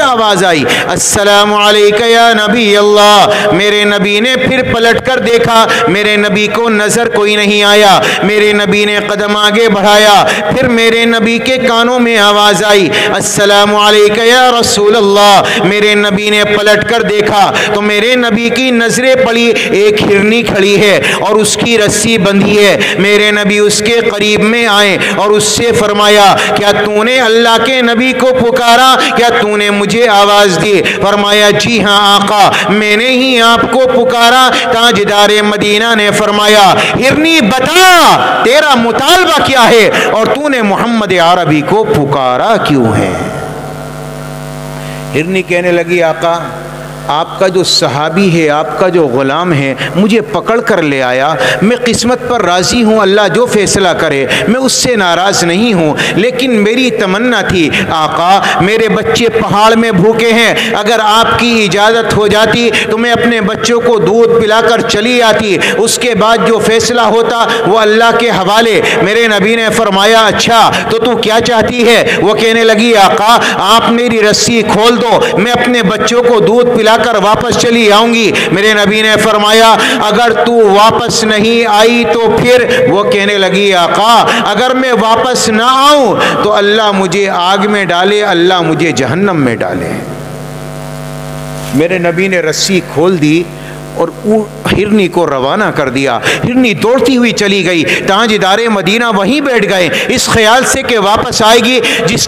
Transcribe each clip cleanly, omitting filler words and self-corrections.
آواز آئی السلام علیک یا نبی اللہ۔ میرے نبی نے پھر پلٹ کر دیکھا، میرے نبی کو نظر کوئی نہیں آیا۔ میرے نبی نے قدم آگے بڑھایا، پھر میرے نبی کے کانوں میں آواز آئی السلام علیک یا رسول اللہ۔ میرے نبی نے پلٹ کر دیکھا تو میرے نبی کی نظریں پڑی، ایک ہرنی کھڑی ہے اور اس کی رسی بندھی ہے۔ میرے نبی اس کے قریب میں آئے اور اس سے فرمایا کیا تو نے اللہ کے نبی کو پکارا؟ کیا تو نے مجھے آواز دی؟ فرمایا جی ہاں آقا، میں نے ہی آپ کو پکارا۔ تاجدار مدینہ نے فرمایا ہرنی بتا تیرا مطالبہ کیا ہے اور تو نے محمد عربی کو پکارا کیوں ہے؟ ہرنی کہنے لگی آقا آپ کا جو صحابی ہے، آپ کا جو غلام ہے، مجھے پکڑ کر لے آیا، میں قسمت پر راضی ہوں، اللہ جو فیصلہ کرے میں اس سے ناراض نہیں ہوں، لیکن میری تمنا تھی آقا میرے بچے پہاڑ میں بھوکے ہیں، اگر آپ کی اجازت ہو جاتی تو میں اپنے بچوں کو دودھ پلا کر چلی آتی، اس کے بعد جو فیصلہ ہوتا وہ اللہ کے حوالے۔ میرے نبی نے فرمایا اچھا تو کیا چاہتی ہے؟ وہ کہنے لگی آقا آپ میری رسی کھول دو، میں اپنے بچوں کو دودھ پلا کر واپس چلی آؤں گی۔ میرے نبی نے فرمایا اگر تو واپس نہیں آئی تو پھر؟ وہ کہنے لگی آقا اگر میں واپس نہ آؤں تو اللہ مجھے آگ میں ڈالے، اللہ مجھے جہنم میں ڈالے۔ میرے نبی نے رسی کھول دی اور ہرنی کو روانہ کر دیا۔ ہرنی دوڑتی ہوئی چلی گئی، تاجدار مدینہ وہیں بیٹھ گئے اس خیال سے کہ واپس آئے گی، جس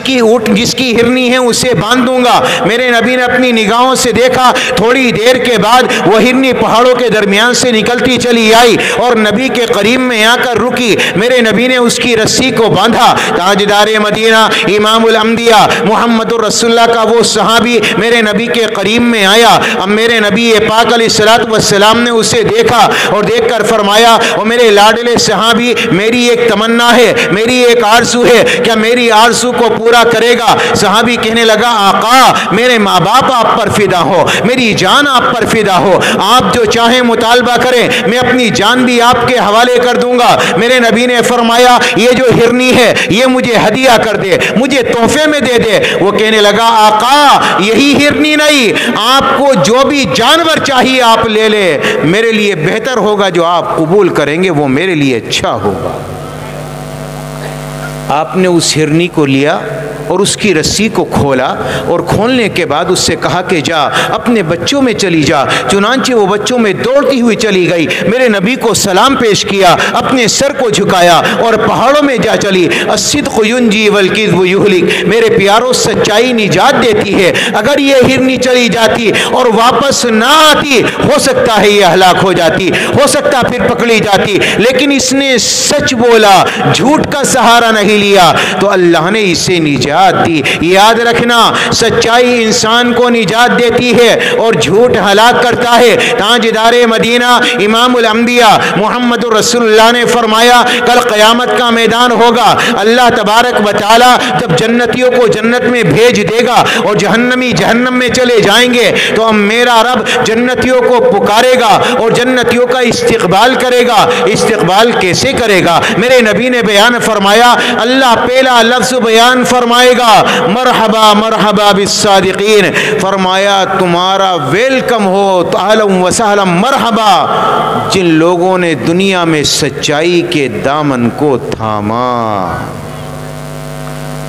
کی ہرنی ہے اسے باندھ دوں گا۔ میرے نبی نے اپنی نگاہوں سے دیکھا، تھوڑی دیر کے بعد وہ ہرنی پہاڑوں کے درمیان سے نکلتی چلی آئی اور نبی کے قریب میں آ کر رکی۔ میرے نبی نے اس کی رسی کو باندھا۔ تاجدار مدینہ امام الانبیاء محمد الرسول اللہ کا وہ صحابی میرے نبی کے قریب میں آیا۔ اب میرے نبی پاک علیہ السلام نے اسے دیکھا اور دیکھ کر فرمایا اور میرے لاڈلے صحابی میری ایک تمنا ہے، میری ایک آرزو ہے، کیا میری آرزو کو پورا کرے گا؟ صحابی کہنے لگا آقا میرے ماں باپ آپ پر فدا ہو، میری جان آپ پر فدا ہو، آپ جو چاہیں مطالبہ کریں، میں اپنی جان بھی آپ کے حوالے کر دوں گا۔ میرے نبی نے فرمایا یہ جو ہرنی ہے یہ مجھے ہدیہ کر دے، مجھے تحفے میں دے دے۔ وہ کہنے لگا آقا یہی ہرنی نہیں، آپ کو جو بھی جانور چاہیے آپ لے لے، میرے لیے بہتر ہوگا، جو آپ قبول کریں گے وہ میرے لیے اچھا ہوگا۔ آپ نے اس ہرنی کو لیا اور اس کی رسی کو کھولا اور کھولنے کے بعد اس سے کہا کہ جا اپنے بچوں میں چلی جا۔ چنانچہ وہ بچوں میں دوڑتی ہوئی چلی گئی، میرے نبی کو سلام پیش کیا، اپنے سر کو جھکایا اور پہاڑوں میں جا چلی۔ الصدق ینجی والکذب یہلک، میرے پیاروں سچائی نجات دیتی ہے۔ اگر یہ ہرنی چلی جاتی اور واپس نہ آتی ہو سکتا ہے یہ ہلاک ہو جاتی، ہو سکتا پھر پکڑی جاتی، لیکن اس نے سچ بولا، جھوٹ کا سہارا نہیں لیا تو اللہ نے اسے نجات دی۔ یاد رکھنا سچائی انسان کو نجات دیتی ہے اور جھوٹ ہلاک کرتا ہے۔ تاجدار مدینہ امام الانبیاء محمد الرسول اللہ نے فرمایا کل قیامت کا میدان ہوگا، اللہ تبارک و تعالی جب جنتیوں کو جنت میں بھیج دے گا اور جہنمی جہنم میں چلے جائیں گے تو اب میرا رب جنتیوں کو پکارے گا اور جنتیوں کا استقبال کرے گا۔ استقبال کیسے کرے گا؟ میرے نبی نے بیان فرمایا اللہ پہلا لفظ بیان فرمائے گا مرحبا مرحبا بالصادقین، فرمایا تمہارا ویلکم ہو، اہلا و سہلا مرحبا جن لوگوں نے دنیا میں سچائی کے دامن کو تھاما۔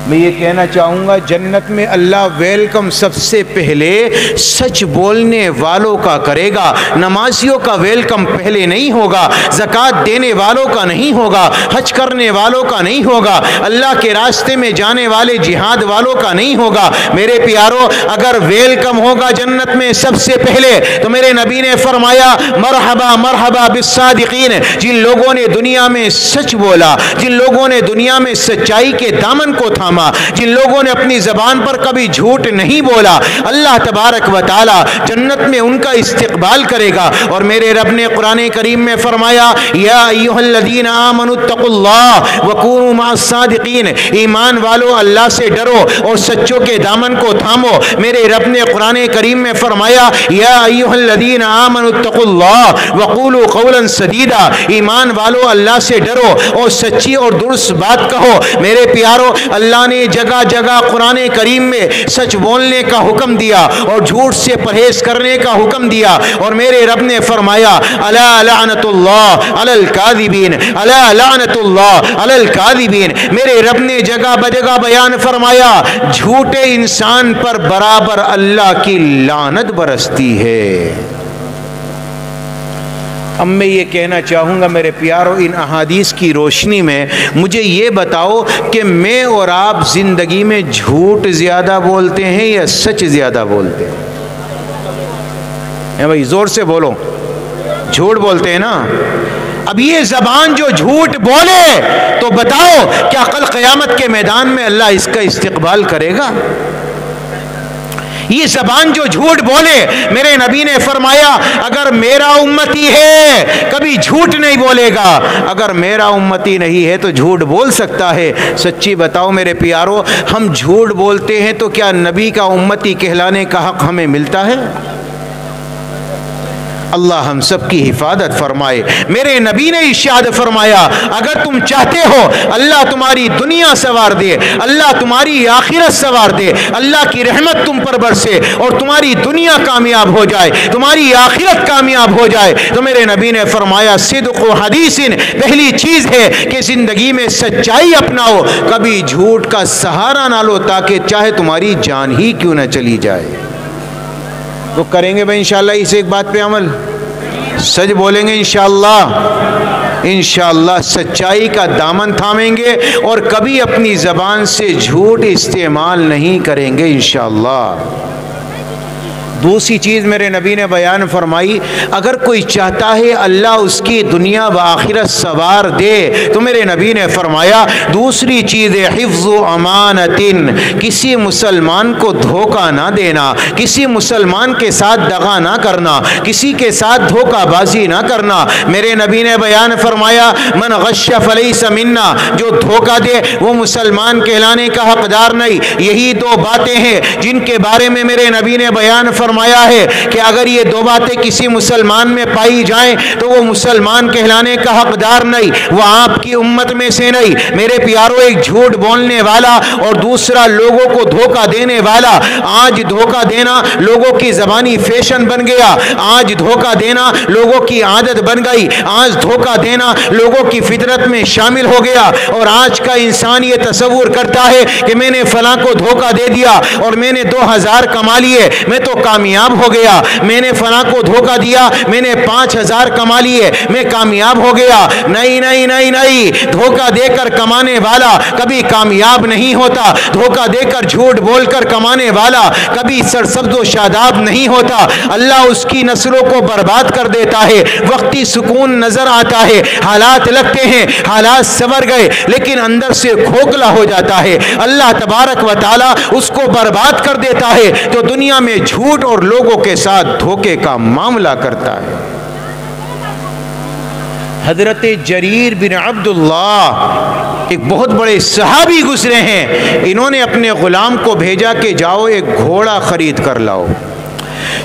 میں یہ کہنا چاہوں گا جنت میں اللہ ویلکم سب سے پہلے سچ بولنے والوں کا کرے گا، نمازیوں کا ویلکم پہلے نہیں ہوگا، زکوٰۃ دینے والوں کا نہیں ہوگا، حج کرنے والوں کا نہیں ہوگا، اللہ کے راستے میں جانے والے جہاد والوں کا نہیں ہوگا۔ میرے پیاروں اگر ویلکم ہوگا جنت میں سب سے پہلے تو میرے نبی نے فرمایا مرحبا مرحبا بالصادقین، جن لوگوں نے دنیا میں سچ بولا، جن لوگوں نے دنیا میں سچائی کے دامن کو تھاما، جن لوگوں نے اپنی زبان پر کبھی جھوٹ نہیں بولا، اللہ تبارک و تعالی جنت میں ان کا استقبال کرے گا۔ اور میرے رب نے قرآن کریم میں فرمایا یا ایھا الذین آمنوا اتقوا اللہ وکونوا مع الصادقین، ایمان والو اللہ سے ڈرو اور سچوں کے دامن کو تھامو۔ میرے رب نے قرآن کریم میں فرمایا یا ایھا الذین آمنوا اتقوا اللہ وقولوا قولا سدیدا، ایمان والو اللہ سے ڈرو اور سچی اور درست بات کہو۔ میرے پیارو اللہ اللہ نے جگہ جگہ قرآن کریم میں سچ بولنے کا حکم دیا اور جھوٹ سے پرہیز کرنے کا حکم دیا، اور میرے رب نے فرمایا الا لعنت اللہ علی الکاذبین، الا لعنت اللہ علی الکاذبین۔ میرے رب نے جگہ بجگہ بیان فرمایا جھوٹے انسان پر برابر اللہ کی لعنت برستی ہے۔ اب میں یہ کہنا چاہوں گا میرے پیارو، ان احادیث کی روشنی میں مجھے یہ بتاؤ کہ میں اور آپ زندگی میں جھوٹ زیادہ بولتے ہیں یا سچ زیادہ بولتے ہیں؟ بھائی زور سے بولو، جھوٹ بولتے ہیں نا؟ اب یہ زبان جو جھوٹ بولے تو بتاؤ کیا کل قیامت کے میدان میں اللہ اس کا استقبال کرے گا؟ یہ زبان جو جھوٹ بولے، میرے نبی نے فرمایا اگر میرا امتی ہے کبھی جھوٹ نہیں بولے گا، اگر میرا امتی نہیں ہے تو جھوٹ بول سکتا ہے۔ سچی بتاؤ میرے پیارو، ہم جھوٹ بولتے ہیں تو کیا نبی کا امتی کہلانے کا حق ہمیں ملتا ہے؟ اللہ ہم سب کی حفاظت فرمائے۔ میرے نبی نے ارشاد فرمایا اگر تم چاہتے ہو اللہ تمہاری دنیا سنوار دے، اللہ تمہاری آخرت سنوار دے، اللہ کی رحمت تم پر برسے اور تمہاری دنیا کامیاب ہو جائے، تمہاری آخرت کامیاب ہو جائے، تو میرے نبی نے فرمایا صدق و حدیث، پہلی چیز ہے کہ زندگی میں سچائی اپناؤ، کبھی جھوٹ کا سہارا نہ لو تاکہ چاہے تمہاری جان ہی کیوں نہ چلی جائے۔ تو کریں گے بھائی انشاءاللہ اس ایک بات پہ عمل، سچ بولیں گے انشاءاللہ سچائی کا دامن تھامیں گے اور کبھی اپنی زبان سے جھوٹ استعمال نہیں کریں گے انشاءاللہ۔ دوسری چیز میرے نبی نے بیان فرمائی اگر کوئی چاہتا ہے اللہ اس کی دنیا و آخرت سنوار دے تو میرے نبی نے فرمایا دوسری چیز حفظ و امانت، کسی مسلمان کو دھوکہ نہ دینا، کسی مسلمان کے ساتھ دغا نہ کرنا، کسی کے ساتھ دھوکہ بازی نہ کرنا۔ میرے نبی نے بیان فرمایا من غش فلیس منا، جو دھوکہ دے وہ مسلمان کہلانے کا حقدار نہیں۔ یہی دو باتیں ہیں جن کے بارے میں میرے نبی نے بیان فرمایا ہے کہ اگر یہ دو باتیں کسی مسلمان میں پائی جائیں تو وہ مسلمان کہلانے کا حقدار نہیں، وہ آپ کی امت میں سے نہیں۔ میرے پیارو، ایک جھوٹ بولنے والا اور دوسرا لوگوں کو دھوکہ دینے والا۔ آج دھوکہ دینا لوگوں کی زبانی فیشن بن گیا، آج دھوکہ دینا لوگوں کی عادت بن گئی، آج دھوکہ دینا لوگوں کی فطرت میں شامل ہو گیا، اور آج کا انسان یہ تصور کرتا ہے کہ میں نے فلاں کو دھوکہ دے دیا اور میں نے 2000 کما لیے، میں تو کامیاب ہو گیا، میں نے فلاں کو دھوکہ دیا میں نے 5000 کما لیے، میں کامیاب ہو گیا۔ نہیں نہیں نہیں نہیں، دھوکہ دے کر کمانے والا کبھی کامیاب نہیں ہوتا، دھوکہ دے کر جھوٹ بول کر کمانے والا کبھی سرسبز و شاداب نہیں ہوتا۔ اللہ اس کی نسلوں کو برباد کر دیتا ہے۔ وقتی سکون نظر آتا ہے، حالات لگتے ہیں حالات سنور گئے، لیکن اندر سے کھوکھلا ہو جاتا ہے۔ اللہ تبارک و تعالی اس کو برباد کر دیتا ہے جو دنیا میں جھوٹ اور لوگوں کے ساتھ دھوکے کا معاملہ کرتا ہے۔ حضرت جریر بن عبداللہ ایک بہت بڑے صحابی گزرے ہیں، انہوں نے اپنے غلام کو بھیجا کہ جاؤ ایک گھوڑا خرید کر لاؤ۔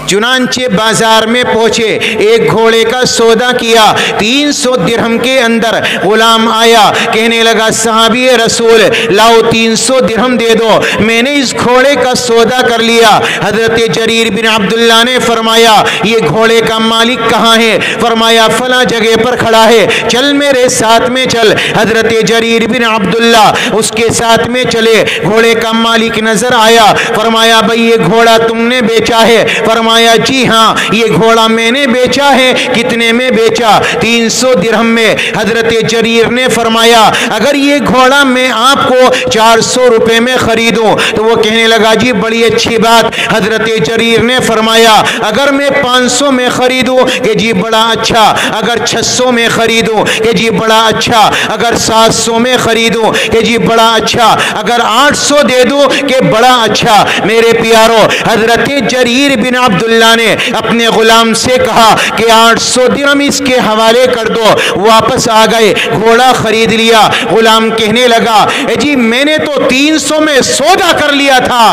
چنانچہ بازار میں پہنچے، ایک گھوڑے کا سودا کیا، 300 درہم کے اندر۔ غلام آیا کہنے لگا صحابی رسول لاؤ 300 درہم دے دو، میں نے اس گھوڑے کا سودا کر لیا۔ حضرت جریر بن عبداللہ نے فرمایا یہ گھوڑے کا مالک کہاں ہے؟ فرمایا فلاں جگہ پر کھڑا ہے، چل میرے ساتھ میں چل۔ حضرت جریر بن عبداللہ اس کے ساتھ میں چلے، گھوڑے کا مالک نظر آیا، فرمایا بھئی یہ گھوڑا تم نے بیچا ہے؟ فرمایا جی ہاں یہ گھوڑا میں نے بیچا ہے۔ کتنے میں بیچا؟ 300 درہم میں۔ حضرت جریر نے فرمایا اگر یہ گھوڑا میں آپ کو 400 روپے میں خریدوں تو وہ کہنے لگا جی بڑی اچھی بات۔ حضرت جریر نے فرمایا اگر میں 500 میں خریدوں کہ جی بڑا اچھا، اگر 600 میں خریدوں کہ جی بڑا اچھا، اگر 700 میں خریدوں کہ جی بڑا اچھا، اگر 800 دے دوں کہ بڑا اچھا۔ میرے پیارو، حضرت جریر بن عبد عبداللہ نے اپنے غلام سے کہا کہ 800 درہم اس کے حوالے کر دو. واپس آ گئے, گھوڑا خرید لیا. غلام کہنے لگا جی میں نے تو 300 میں سودا کر لیا تھا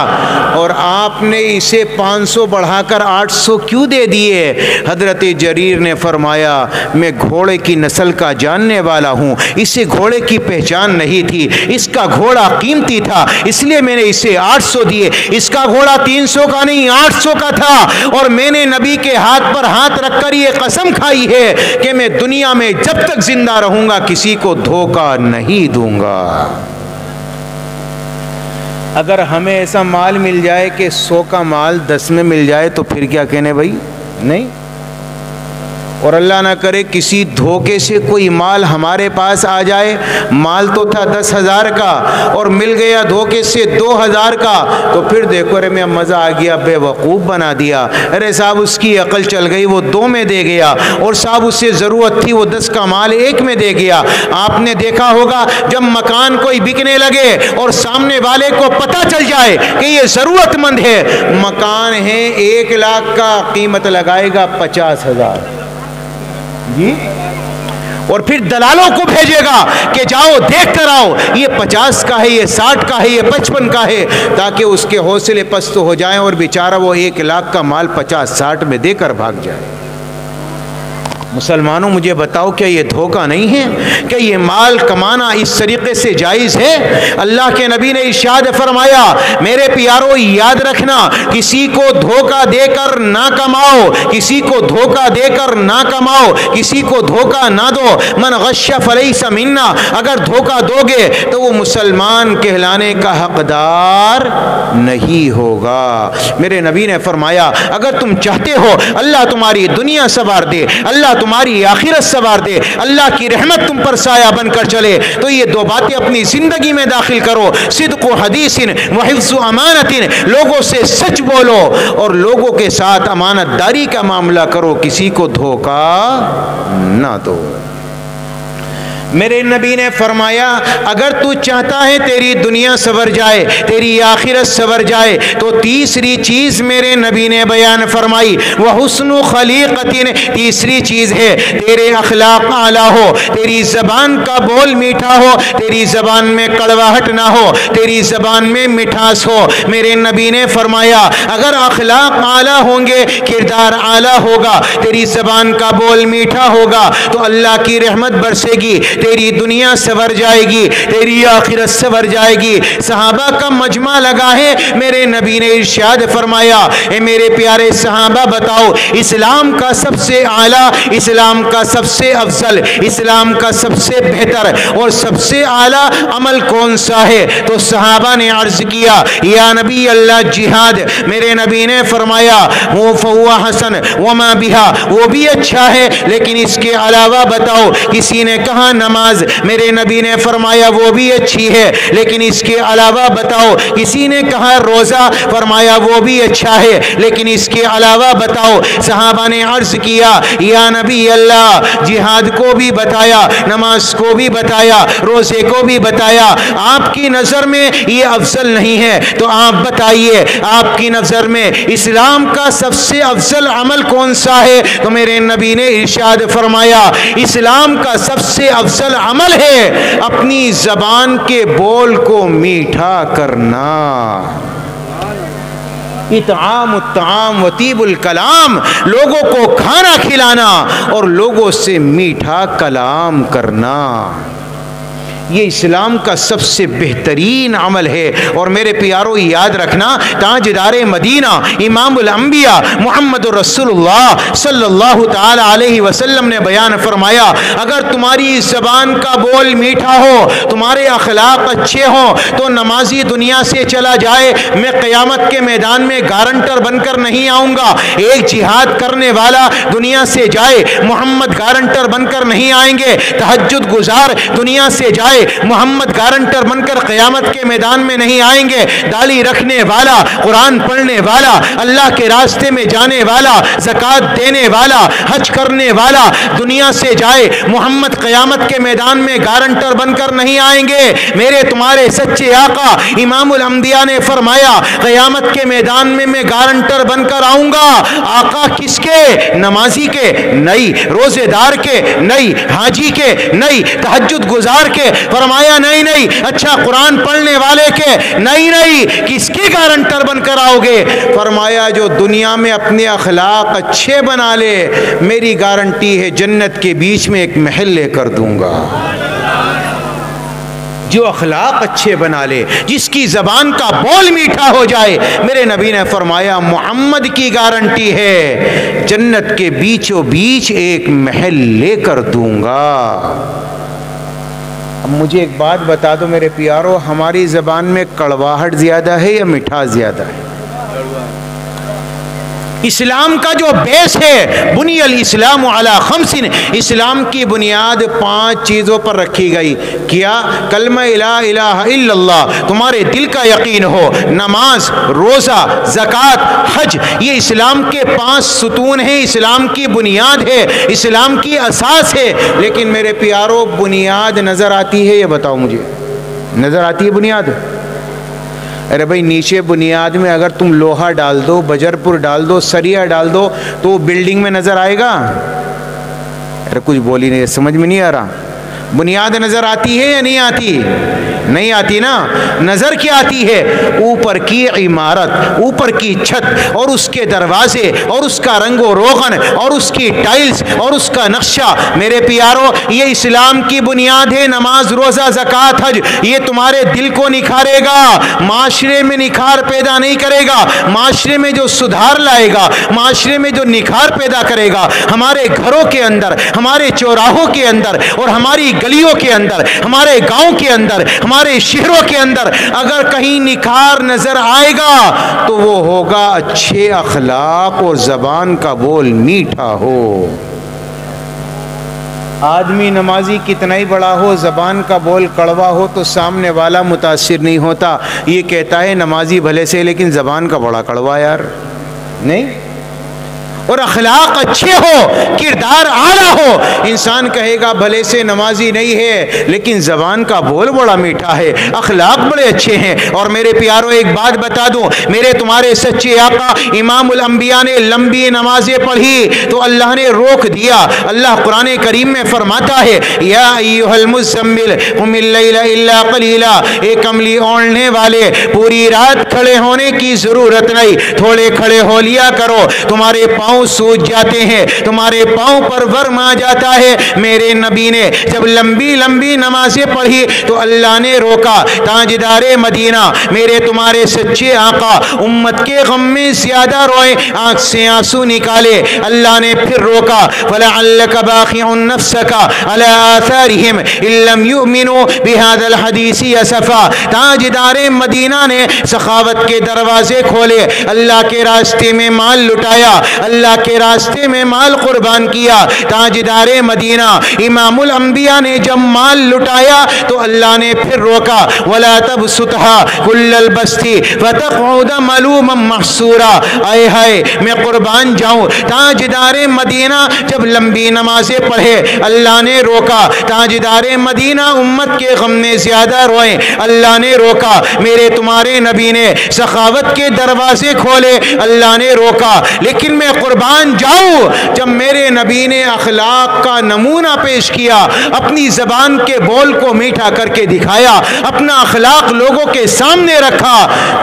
اور آپ نے اسے 500 بڑھا کر 800 کیوں دے دیے؟ حضرت جریر نے فرمایا میں گھوڑے کی نسل کا جاننے والا ہوں, اسے گھوڑے کی پہچان نہیں تھی, اس کا گھوڑا قیمتی تھا اس لیے میں نے اسے 800 دیے. اس کا گھوڑا 300 کا نہیں 800 کا تھا اور میں نے نبی کے ہاتھ پر ہاتھ رکھ کر یہ قسم کھائی ہے کہ میں دنیا میں جب تک زندہ رہوں گا کسی کو دھوکہ نہیں دوں گا. اگر ہمیں ایسا مال مل جائے کہ 100 کا مال 10 میں مل جائے تو پھر کیا کہنے بھائی؟ نہیں. اور اللہ نہ کرے کسی دھوکے سے کوئی مال ہمارے پاس آ جائے, مال تو تھا 10,000 کا اور مل گیا دھوکے سے 2,000 کا, تو پھر دیکھو رے میں مزہ آ گیا, بے وقوف بنا دیا. ارے صاحب اس کی عقل چل گئی, وہ 2 میں دے گیا, اور صاحب اسے ضرورت تھی وہ 10 کا مال 1 میں دے گیا. آپ نے دیکھا ہوگا جب مکان کوئی بکنے لگے اور سامنے والے کو پتہ چل جائے کہ یہ ضرورت مند ہے, مکان ہے 1 لاکھ کا, قیمت لگائے گا 50,000 جی, اور پھر دلالوں کو بھیجے گا کہ جاؤ دیکھ کر آؤ یہ 50 کا ہے, یہ 60 کا ہے, یہ 55 کا ہے, تاکہ اس کے حوصلے پست ہو جائیں اور بیچارہ وہ 1 لاکھ کا مال 50-60 میں دے کر بھاگ جائے. مسلمانوں مجھے بتاؤ کیا یہ دھوکہ نہیں ہے؟ کہ یہ مال کمانا اس طریقے سے جائز ہے؟ اللہ کے نبی نے ارشاد فرمایا میرے پیارو یاد رکھنا کسی کو دھوکہ دے کر نہ کماؤ, کسی کو دھوکہ دے کر نہ کماؤ, کسی کو دھوکہ نہ دو. من غش فلیس منا, اگر دھوکہ دو گے تو وہ مسلمان کہلانے کا حقدار نہیں ہوگا. میرے نبی نے فرمایا اگر تم چاہتے ہو اللہ تمہاری دنیا سنوار دے, اللہ تمہاری آخرت سنوار دے, اللہ کی رحمت تم پر سایہ بن کر چلے, تو یہ 2 باتیں اپنی زندگی میں داخل کرو. صدق و حدیث و حفظ و امانت, لوگوں سے سچ بولو اور لوگوں کے ساتھ امانت داری کا معاملہ کرو, کسی کو دھوکہ نہ دو. میرے نبی نے فرمایا اگر تو چاہتا ہے تیری دنیا سنور جائے, تیری آخرت سنور جائے, تو تیسری چیز میرے نبی نے بیان فرمائی وحسن خلیقت, تیسری چیز ہے تیرے اخلاق اعلیٰ ہو, تیری زبان کا بول میٹھا ہو, تیری زبان میں کڑواہٹ نہ ہو, تیری زبان میں مٹھاس ہو. میرے نبی نے فرمایا اگر اخلاق اعلیٰ ہوں گے, کردار اعلیٰ ہوگا, تیری زبان کا بول میٹھا ہوگا, تو اللہ کی رحمت برسے گی, تیری دنیا سنور جائے گی, تیری آخرت سنور جائے گی. صحابہ کا مجمع لگا ہے, میرے نبی نے ارشاد فرمایا اے میرے پیارے صحابہ بتاؤ اسلام کا سب سے اعلیٰ, اسلام کا سب سے افضل, اسلام کا سب سے بہتر اور سب سے اعلیٰ عمل کون سا ہے؟ تو صحابہ نے عرض کیا یا نبی اللہ جہاد. میرے نبی نے فرمایا وہ فہو حسن وما بہا, وہ بھی اچھا ہے لیکن اس کے علاوہ بتاؤ. کسی نے کہا نماز, میرے نبی نے فرمایا وہ بھی اچھی ہے لیکن اس کے علاوہ بتاؤ. کسی نے کہا روزہ, فرمایا وہ بھی اچھا ہے لیکن اس کے علاوہ بتاؤ. صحابہ نے عرض کیا یا نبی اللہ جہاد کو بھی بتایا, نماز کو بھی بتایا, روزے کو بھی بتایا, آپ کی نظر میں یہ افضل نہیں ہے تو آپ بتائیے آپ کی نظر میں اسلام کا سب سے افضل عمل کون سا ہے؟ تو میرے نبی نے ارشاد فرمایا اسلام کا سب سے افضل عمل ہے اپنی زبان کے بول کو میٹھا کرنا. اطعام الطعام و طیب الکلام, لوگوں کو کھانا کھلانا اور لوگوں سے میٹھا کلام کرنا, یہ اسلام کا سب سے بہترین عمل ہے. اور میرے پیارو یاد رکھنا تاجدار مدینہ امام الانبیاء محمد رسول اللہ صلی اللہ تعالی علیہ وسلم نے بیان فرمایا اگر تمہاری زبان کا بول میٹھا ہو, تمہارے اخلاق اچھے ہوں, تو نمازی دنیا سے چلا جائے میں قیامت کے میدان میں گارنٹر بن کر نہیں آؤں گا. ایک جہاد کرنے والا دنیا سے جائے, محمد گارنٹر بن کر نہیں آئیں گے. تہجد گزار دنیا سے جائے, جائے محمد گارنٹر بن کر قیامت کے میدان میں نہیں آئیں گے. داڑھی رکھنے والا, قرآن پڑھنے والا, اللہ کے راستے میں جانے والا, زکات دینے والا, حج کرنے والا دنیا سے جائے, محمد قیامت کے میدان میں گارنٹر بن کر نہیں آئیں گے. میرے تمہارے سچے آقا امام الانبیاء نے فرمایا قیامت کے میدان میں میں گارنٹر بن کر آؤں گا. آقا کس کے؟ نمازی کے نہیں, روزے دار کے نہیں, حاجی کے نہیں, تہجد گزار کے. فرمایا نہیں نہیں. اچھا قرآن پڑھنے والے کے نہیں نہیں. کس کے گارنٹر بن کر آؤ گے؟ فرمایا جو دنیا میں اپنے اخلاق اچھے بنا لے, میری گارنٹی ہے جنت کے بیچ میں ایک محل لے کر دوں گا. جو اخلاق اچھے بنا لے, جس کی زبان کا بول میٹھا ہو جائے, میرے نبی نے فرمایا محمد کی گارنٹی ہے جنت کے بیچوں بیچ ایک محل لے کر دوں گا. اب مجھے ایک بات بتا دو میرے پیارو, ہماری زبان میں کڑواہٹ زیادہ ہے یا مٹھاس زیادہ ہے؟ اسلام کا جو بیس ہے, بنی الاسلام علی خمس, اسلام کی بنیاد 5 چیزوں پر رکھی گئی. کیا؟ کلمہ لا الہ الا اللہ, تمہارے دل کا یقین ہو, نماز, روزہ, زکات, حج, یہ اسلام کے 5 ستون ہیں, اسلام کی بنیاد ہے, اسلام کی اساس ہے. لیکن میرے پیارو بنیاد نظر آتی ہے؟ یہ بتاؤ مجھے, نظر آتی ہے بنیاد؟ ارے بھائی نیچے بنیاد میں اگر تم لوہا ڈال دو, بجر پور ڈال دو, سریا ڈال دو, تو وہ بلڈنگ میں نظر آئے گا؟ ارے کچھ بولی نہیں, سمجھ میں نہیں آ رہا. بنیاد نظر آتی ہے یا نہیں آتی؟ نہیں آتی نا. نظر کیا آتی ہے؟ اوپر کی عمارت, اوپر کی چھت, اور اس کے دروازے, اور اس کا رنگ و روغن, اور اس کی ٹائلز, اور اس کا نقشہ. میرے پیارو یہ اسلام کی بنیاد ہے. نماز, روزہ, زکات, حج, یہ تمہارے دل کو نکھارے گا, معاشرے میں نکھار پیدا نہیں کرے گا. معاشرے میں جو سدھار لائے گا, معاشرے میں جو نکھار پیدا کرے گا, ہمارے گھروں کے اندر, ہمارے چوراہوں کے اندر, اور ہماری گلیوں کے اندر, ہمارے گاؤں کے اندر, ہمارے شہروں کے اندر اگر کہیں نکھار نظر آئے گا تو وہ ہوگا اچھے اخلاق اور زبان کا بول میٹھا ہو. آدمی نمازی کتنا ہی بڑا ہو, زبان کا بول کڑوا ہو تو سامنے والا متاثر نہیں ہوتا. یہ کہتا ہے نمازی بھلے سے لیکن زبان کا بڑا کڑوا یار. نہیں, اور اخلاق اچھے ہو, کردار اعلیٰ ہو, انسان کہے گا بھلے سے نمازی نہیں ہے لیکن زبان کا بول بڑا میٹھا ہے, اخلاق بڑے اچھے ہیں. اور میرے پیاروں ایک بات بتا دوں, میرے تمہارے سچے آقا امام الانبیاء نے لمبی نمازیں پڑھی تو اللہ نے روک دیا. اللہ قرآن کریم میں فرماتا ہے یا ایھا المزمل قم اللیل الا قلیلا, اے کملی اوڑھنے والے پوری رات کھڑے ہونے کی ضرورت نہیں, تھوڑے کھڑے ہو لیا کرو. تمہارے پاؤں سوج جاتے ہیں, تمہارے پاؤں پر ورم آ جاتا ہے. میرے نبی نے جب لمبی لمبی نمازیں پڑھی تو اللہ نے روکا. تاجدار مدینہ میرے تمہارے سچے آقا امت کے غم میں زیادہ روئے, آنکھ سے آنسو نکالے, اللہ نے پھر روکا. فَلَعَلَّكَ بَاخِعٌ نَفْسَكَ عَلَىٰ آثَارِهِمْ إِن لَّمْ يُؤْمِنُوا بِهَذَا الْحَدِيثِ أَسَفًا. تاجدار مدینہ نے سخاوت کے دروازے کھولے, اللہ کے راستے میں مال لٹایا, اللہ کے راستے میں مال قربان کیا. تاجدار مدینہ امام الانبیاء نے جب مال لٹایا تو اللہ نے پھر روکا. وَلَا تَبْسُطْهَا كُلَّ الْبَسْطِ فَتَقْعُدَ مَلُومًا مَحْسُورًا. اے ہائے میں قربان جاؤں. تاجدار مدینہ جب لمبی نمازیں پڑھے اللہ نے روکا. تاجدار مدینہ امت کے غم میں زیادہ روئے, اللہ نے روکا. میرے تمہارے نبی نے سخاوت کے دروازے کھولے, اللہ نے روکا. لیکن میں قربان جاؤں جب میرے نبی نے اخلاق کا نمونہ پیش کیا, اپنی زبان کے بول کو میٹھا کر کے دکھایا, اپنا اخلاق لوگوں کے سامنے رکھا.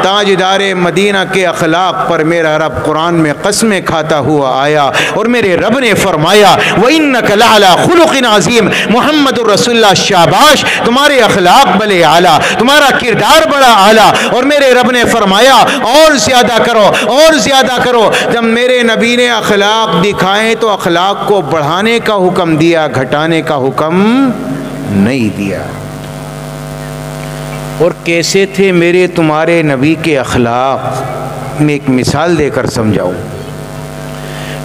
تاجدار مدینہ کے اخلاق پر میرا رب قرآن میں قسمیں کھاتا ہوا آیا اور میرے رب نے فرمایا وَإِنَّكَ لَعَلَىٰ خُلُقٍ عَظِيمٍ. محمد الرسول اللہ شاباش, تمہارے اخلاق بڑے اعلیٰ, تمہارا کردار بڑا اعلیٰ. اور میرے رب نے فرمایا اور زیادہ کرو, اور زیادہ کرو. جب میرے نبی نے اخلاق دکھائے تو اخلاق کو بڑھانے کا حکم دیا, گھٹانے کا حکم نہیں دیا. اور کیسے تھے میرے تمہارے نبی کے اخلاق, میں ایک مثال دے کر سمجھاؤں.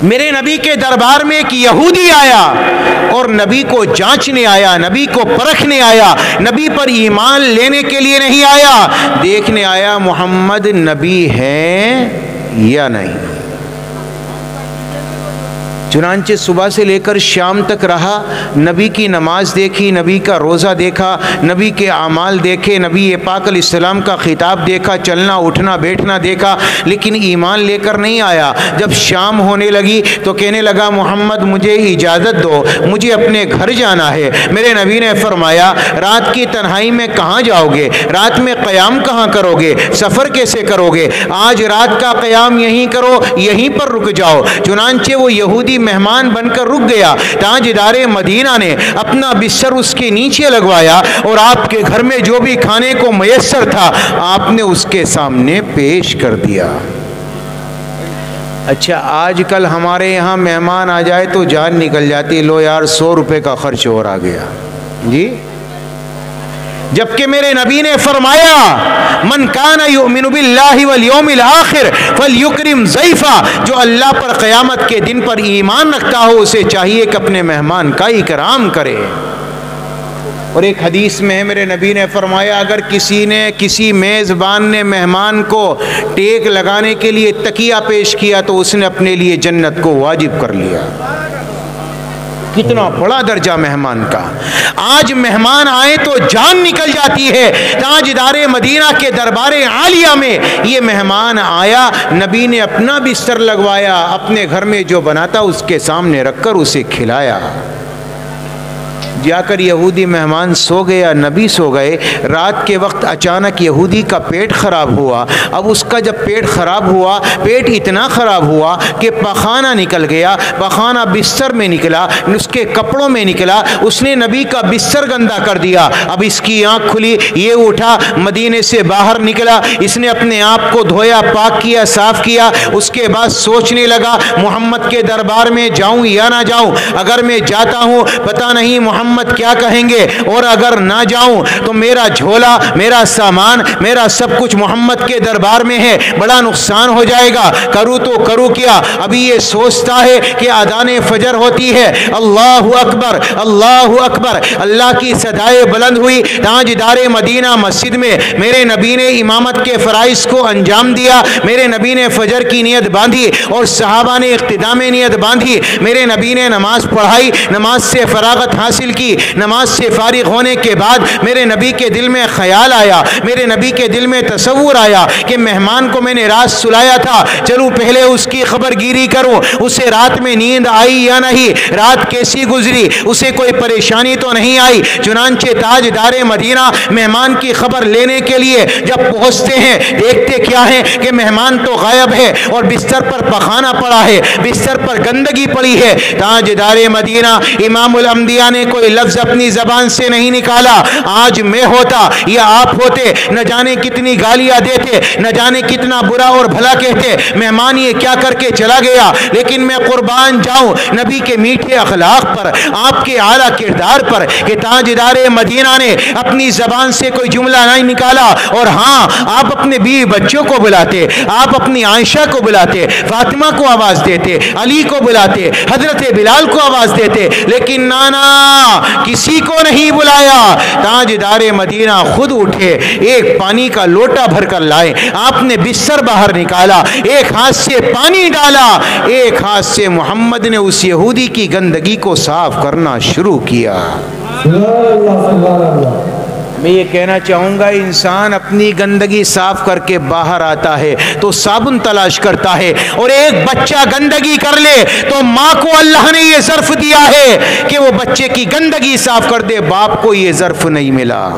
میرے نبی کے دربار میں ایک یہودی آیا اور نبی کو جانچنے آیا، نبی کو پرکھنے آیا، نبی پر ایمان لینے کے لیے نہیں آیا، دیکھنے آیا محمد نبی ہیں یا نہیں۔ چنانچہ صبح سے لے کر شام تک رہا، نبی کی نماز دیکھی، نبی کا روزہ دیکھا، نبی کے اعمال دیکھے، نبی پاک علیہ السلام کا خطاب دیکھا، چلنا اٹھنا بیٹھنا دیکھا، لیکن ایمان لے کر نہیں آیا۔ جب شام ہونے لگی تو کہنے لگا محمد مجھے اجازت دو، مجھے اپنے گھر جانا ہے۔ میرے نبی نے فرمایا رات کی تنہائی میں کہاں جاؤ گے؟ رات میں قیام کہاں کرو گے؟ سفر کیسے کرو گے؟ آج رات کا قیام یہیں کرو، یہیں پر رک جاؤ۔ چنانچہ وہ یہودی مہمان بن کر رک گیا۔ تاجدار مدینہ نے اپنا بستر اس کے نیچے لگوایا اور آپ کے گھر میں جو بھی کھانے کو میسر تھا آپ نے اس کے سامنے پیش کر دیا۔ اچھا آج کل ہمارے یہاں مہمان آ جائے تو جان نکل جاتی، لو یار 100 روپے کا خرچ اور آ گیا جی، جبکہ میرے نبی نے فرمایا من کان یؤمن باللہ والیوم الآخر فلیکرم ضیفہ، جو اللہ پر قیامت کے دن پر ایمان رکھتا ہو اسے چاہیے کہ اپنے مہمان کا اکرام کرے۔ اور ایک حدیث میں ہے میرے نبی نے فرمایا اگر کسی میزبان نے مہمان کو ٹیک لگانے کے لیے تکیہ پیش کیا تو اس نے اپنے لیے جنت کو واجب کر لیا۔ کتنا بڑا درجہ مہمان کا۔ آج مہمان آئے تو جان نکل جاتی ہے۔ تاجدار مدینہ کے دربار عالیہ میں یہ مہمان آیا، نبی نے اپنا بستر لگوایا، اپنے گھر میں جو بنا تھا اس کے سامنے رکھ کر اسے کھلایا۔ جا کر یہودی مہمان سو گیا، نبی سو گئے۔ رات کے وقت اچانک یہودی کا پیٹ خراب ہوا۔ اب اس کا جب پیٹ خراب ہوا، پیٹ اتنا خراب ہوا کہ پخانہ نکل گیا، پخانہ بستر میں نکلا، اس کے کپڑوں میں نکلا، اس نے نبی کا بستر گندا کر دیا۔ اب اس کی آنکھ کھلی، یہ اٹھا، مدینے سے باہر نکلا، اس نے اپنے آپ کو دھویا، پاک کیا، صاف کیا۔ اس کے بعد سوچنے لگا محمد کے دربار میں جاؤں یا نہ جاؤں، اگر میں جاتا ہوں پتہ نہیں محمد کیا کہیں گے، اور اگر نہ جاؤں تو میرا جھولا، میرا سامان، میرا سب کچھ محمد کے دربار میں ہے، بڑا نقصان ہو جائے گا، کروں تو کروں کیا۔ ابھی یہ سوچتا ہے کہ اذان فجر ہوتی ہے، اللہ اکبر اللہ اکبر، اللہ کی صدائے بلند ہوئی۔ تاجدار مدینہ مسجد میں میرے نبی نے امامت کے فرائض کو انجام دیا، میرے نبی نے فجر کی نیت باندھی اور صحابہ نے اقتداء میں نیت باندھی، میرے نبی نے نماز پڑھائی، نماز سے فراغت حاصل کی۔ نماز سے فارغ ہونے کے بعد میرے نبی کے دل میں خیال آیا، میرے نبی کے دل میں تصور آیا کہ مہمان کو میں نے رات سلایا تھا، چلوں پہلے اس کی خبر گیری کروں، اسے رات میں نیند آئی یا نہیں، رات کیسی گزری، اسے کوئی پریشانی تو نہیں آئی۔ چنانچہ تاجدار مدینہ مہمان کی خبر لینے کے لیے جب پہنچتے ہیں، دیکھتے کیا ہے کہ مہمان تو غائب ہے اور بستر پر پخانہ پڑا ہے، بستر پر گندگی پڑی ہے۔ تاجدار مدینہ امام الانبیاء نے کوئی لفظ اپنی زبان سے نہیں نکالا۔ آج میں ہوتا یا آپ ہوتے نہ جانے کتنی گالیاں دیتے، نہ جانے کتنا برا اور بھلا کہتے، مہمان یہ کیا کر کے چلا گیا، لیکن میں قربان جاؤں نبی کے میٹھے اخلاق پر، آپ کے اعلیٰ کردار پر کہ تاجدار مدینہ نے اپنی زبان سے کوئی جملہ نہیں نکالا، اور ہاں آپ اپنے بیوی بچوں کو بلاتے، آپ اپنی عائشہ کو بلاتے، فاطمہ کو آواز دیتے، علی کو بلاتے، حضرت بلال کو آواز دیتے، لیکن نانا کسی کو نہیں بلایا۔ تاجدار مدینہ خود اٹھے، ایک پانی کا لوٹا بھر کر لائے، آپ نے بستر باہر نکالا، ایک ہاتھ سے پانی ڈالا، ایک ہاتھ سے محمد نے اس یہودی کی گندگی کو صاف کرنا شروع کیا۔ میں یہ کہنا چاہوں گا انسان اپنی گندگی صاف کر کے باہر آتا ہے تو صابن تلاش کرتا ہے، اور ایک بچہ گندگی کر لے تو ماں کو اللہ نے یہ ظرف دیا ہے کہ وہ بچے کی گندگی صاف کر دے، باپ کو یہ ظرف نہیں ملا۔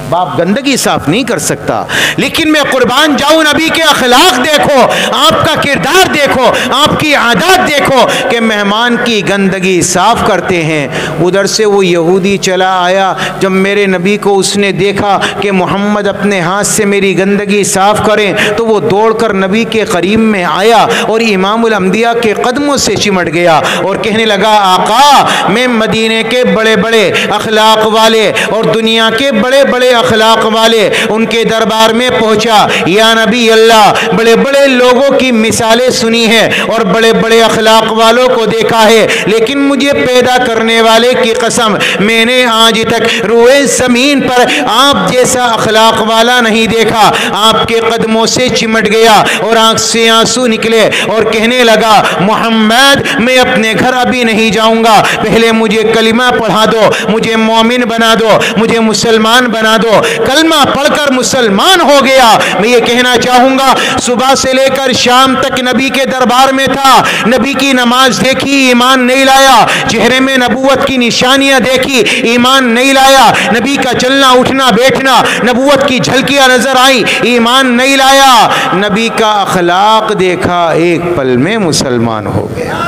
باپ گندگی صاف نہیں کر سکتا، لیکن میں قربان جاؤں نبی کے اخلاق دیکھو، آپ کا کردار دیکھو، آپ کی عادات دیکھو کہ مہمان کی گندگی صاف کرتے ہیں۔ ادھر سے وہ یہودی چلا آیا، جب میرے نبی کو اس نے دیکھا کہ محمد اپنے ہاتھ سے میری گندگی صاف کریں تو وہ دوڑ کر نبی کے قریب میں آیا اور امام الانبیاء کے قدموں سے چمٹ گیا اور کہنے لگا آقا میں مدینے کے بڑے بڑے اخلاق والے اور دنیا کے بڑے بڑے اخلاق والے ان کے دربار میں پہنچا، یا نبی اللہ بڑے بڑے لوگوں کی مثالیں سنی ہیں اور بڑے بڑے اخلاق والوں کو دیکھا ہے، لیکن مجھے پیدا کرنے والے کی قسم میں نے آج تک روئے زمین پر آپ جیسا اخلاق والا نہیں دیکھا۔ آپ کے قدموں سے چمٹ گیا اور آنکھ سے آنسو نکلے اور کہنے لگا محمد میں اپنے گھر ابھی نہیں جاؤں گا، پہلے مجھے کلمہ پڑھا دو، مجھے مومن بنا دو، مجھے مسلمان بنا دو۔ کلمہ پڑھ کر مسلمان ہو گیا۔ میں یہ کہنا چاہوں گا صبح سے لے کر شام تک نبی کے دربار میں تھا، نبی کی نماز دیکھی ایمان نہیں لایا، چہرے میں نبوت کی نشانیاں دیکھی ایمان نہیں لایا، نبی کا چلنا اٹھنا بیٹھنا نبوت کی جھلکیاں نظر آئی ایمان نہیں لایا، نبی کا اخلاق دیکھا ایک پل میں مسلمان ہو گیا۔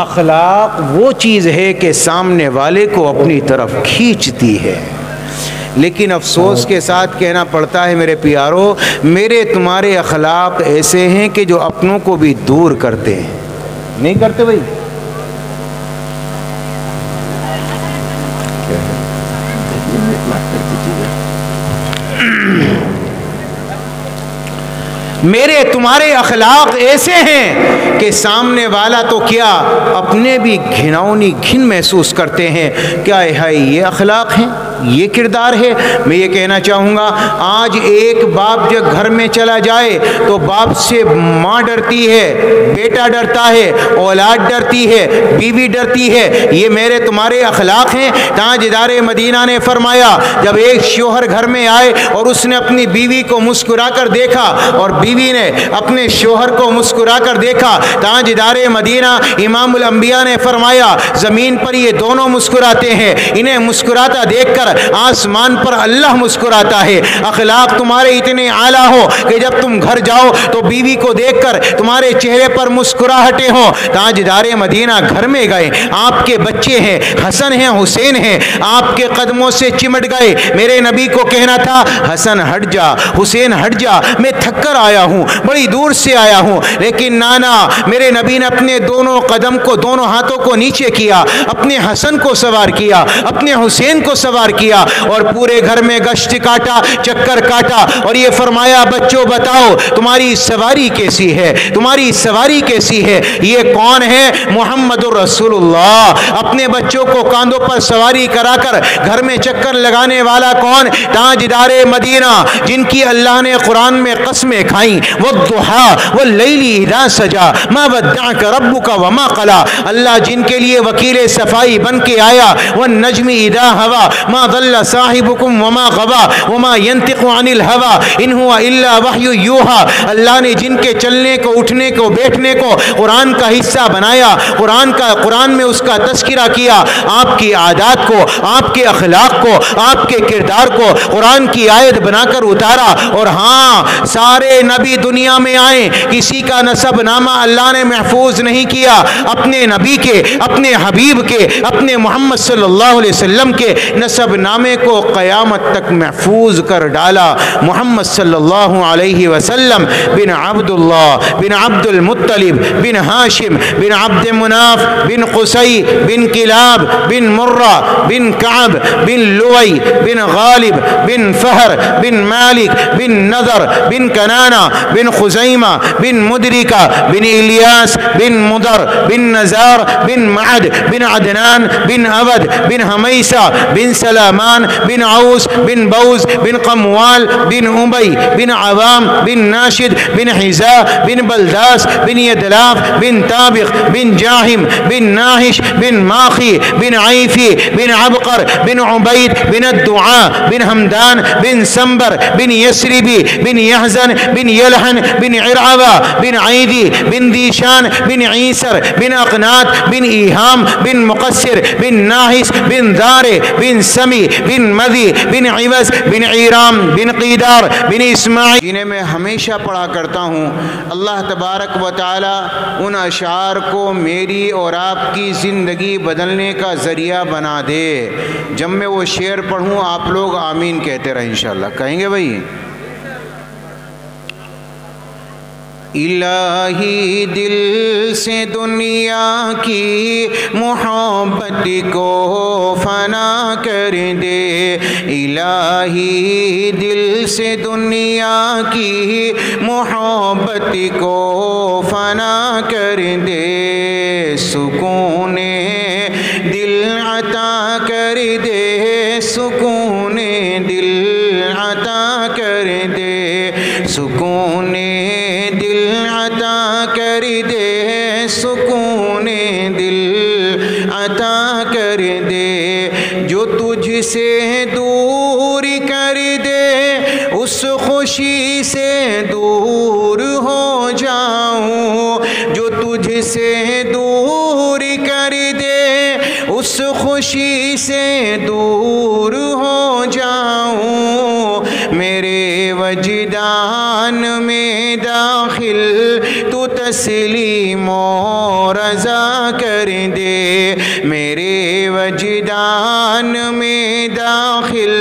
اخلاق وہ چیز ہے کہ سامنے والے کو اپنی طرف کھینچتی ہے، لیکن افسوس کے ساتھ کہنا پڑتا ہے میرے پیارو، میرے تمہارے اخلاق ایسے ہیں کہ جو اپنوں کو بھی دور کرتے ہیں، نہیں کرتے بھائی؟ میرے تمہارے اخلاق ایسے ہیں کہ سامنے والا تو کیا اپنے بھی گھناؤنی گھن محسوس کرتے ہیں، کیا ہے یہ اخلاق ہیں، یہ کردار ہے۔ میں یہ کہنا چاہوں گا آج ایک باپ جب گھر میں چلا جائے تو باپ سے ماں ڈرتی ہے، بیٹا ڈرتا ہے، اولاد ڈرتی ہے، بیوی ڈرتی ہے، یہ میرے تمہارے اخلاق ہیں۔ تاجدار مدینہ نے فرمایا جب ایک شوہر گھر میں آئے اور اس نے اپنی بیوی کو مسکرا کر دیکھا اور بیوی نے اپنے شوہر کو مسکرا کر دیکھا، تاجدار مدینہ امام الانبیاء نے فرمایا زمین پر یہ دونوں مسکراتے ہیں، انہیں مسکراتا دیکھ کر آسمان پر اللہ مسکراتا ہے۔ اخلاق تمہارے اتنے اعلیٰ ہو کہ جب تم گھر جاؤ تو بیوی کو دیکھ کر تمہارے چہرے پر مسکراہٹیں ہوں۔ تاجدار مدینہ گھر میں گئے، آپ کے بچے ہیں، حسن ہیں، حسین ہیں، آپ کے قدموں سے چمٹ گئے۔ میرے نبی کو کہنا تھا حسن ہٹ جا، حسین ہٹ جا، میں تھک کر آیا ہوں، بڑی دور سے آیا ہوں، لیکن نانا میرے نبی نے اپنے دونوں قدم کو، دونوں ہاتھوں کو نیچے کیا، اپنے حسن کو سوار کیا، اپنے حسین کو سوار کیا اور پورے گھر میں گشت کاٹا، چکر کاٹا اور یہ فرمایا بچوں بتاؤ تمہاری سواری کیسی ہے، تمہاری سواری کیسی ہے؟ یہ کون ہے؟ محمد الرسول اللہ۔ اپنے بچوں کو کاندھوں پر سواری کرا کر گھر میں چکر لگانے والا کون؟ تاجدار مدینہ، جن کی اللہ نے قرآن میں قسمیں کھائیں، والضحیٰ واللیل اذا سجا ما ودعک ربک وما قلا، اللہ جن کے لیے وکیل صفائی بن کے آیا، والنجم اذا ہوا ما ضل صاحبکم وما غوا وما ينطق عن الهوى ان هو الا وحی یوحى، اللہ نے جن کے چلنے کو، اٹھنے کو، بیٹھنے کو قرآن کا حصہ بنایا، قرآن میں اس کا تذکرہ کیا، آپ کی عادات کو، آپ کے اخلاق کو، آپ کے کردار کو قرآن کی آیت بنا کر اتارا۔ اور ہاں سارے نبی دنیا میں آئے، کسی کا نسب نامہ اللہ نے محفوظ نہیں کیا، اپنے نبی کے، اپنے حبیب کے، اپنے محمد صلی اللہ علیہ وسلم کے نسب نامے کو قیامت تک محفوظ کر ڈالا۔ محمد صلی اللہ علیہ وسلم بن عبداللہ بن عبد المطلب بن ہاشم بن عبد مناف بن قصی بن کلاب بن مرہ بن کعب بن لوئی بن غالب بن فہر بن مالک بن نضر بن کنانہ بن خزیمہ بن مدرکہ بن الیاس بن مدر بن نزار بن معد بن عدنان بن عبد بن حمیسہ بن سلامان بن عوس بن بوز بن قموال بن ابی بن عوام بن ناشد بن حزاء بن بلداس بن یدلاف بن تابق بن جاہم بن ناہش بن ماخی بن عیفی بن عبقر بن عبید بن الدعاء بن حمدان بن سنبر بن یسربی بن یحزن بن یلحن بن عرعوہ بن عیدی بن دیشان بن عیسر بن اقنات بن ایہام بن مقصر بن ناحس بن دار بن سمی بن مذی بن عوض بن عیرام بن قیدار بن اسماعیل، جنہیں میں ہمیشہ پڑھا کرتا ہوں۔ اللہ تبارک و تعالی ان اشعار کو میری اور آپ کی زندگی بدلنے کا ذریعہ بنا دے۔ جب میں وہ شعر پڑھوں آپ لوگ آمین کہتے رہیں انشاءاللہ، کہیں گے بھائی؟ الہی دل سے دنیا کی محبت کو فنا کر دے، الہی دل سے دنیا کی محبت کو فنا کر دے، سکون دل عطا کر دے، سکون دل عطا کر دے، سکون دل عطا کر دے، سکون دل عطا کر دے، جو تجھ سے دور کر دے اس خوشی سے دور ہو جاؤں، جو تجھ سے دور کر دے اس خوشی سے دور ہو جاؤں، میرے وجدان میں داخل تو تسلیم و رضا کر دے، میرے وجدان میں داخل